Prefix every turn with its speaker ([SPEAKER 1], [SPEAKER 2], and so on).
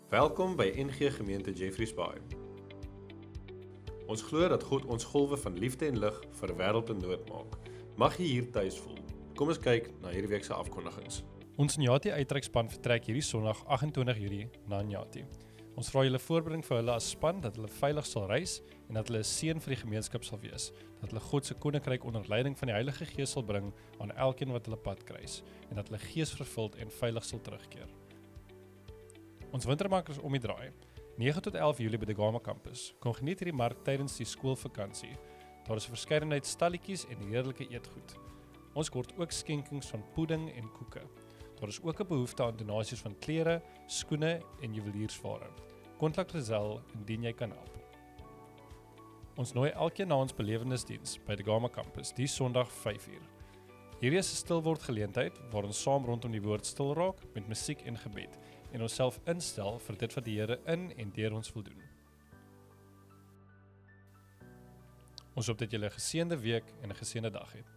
[SPEAKER 1] Welkom by NG Gemeente Jeffreys Bay. Ons glo dat God ons golwe van liefde en lig vir 'n wêreld in nood maak. Mag jy hier tuis voel. Kom ons kyk na hierdie week se afkondigings.
[SPEAKER 2] Ons Nyati uittrekspan vertrek hierdie Sondag 28 Julie na Nyati. Ons vra julle voorbereiding vir hulle as span dat hulle veilig sal reis en dat hulle 'n seën vir die gemeenskap sal wees, dat hulle God se koninkryk onder leiding van die Heilige Gees sal bring aan elkeen wat hulle pad kruis en dat hulle geesvervuld en veilig sal terugkeer. Ons wintermakers om die draai. 9 tot 11 Julie by die Gama kampus. Kom geniet hierdie mark tydens die skoolvakansie. Daar is 'n verskeidenheid stalletjies en heerlike eetgoed. Ons kort ook skenkings van pudding en koeke. Daar is ook 'n behoefte aan donasies van klere, skoene en juweliersware. Kontak Rizal indien jy kan help. Ons nooi elkeen na ons belewenisdiens by die Gama kampus die Sondag 5uur. Hierdie is 'n stilword geleentheid waar ons saam rondom die woord stil raak met musiek en gebed en onsself instel vir dit wat die Here in en deur ons wil doen. Ons hoop dat julle 'n geseënde week en 'n geseënde dag het.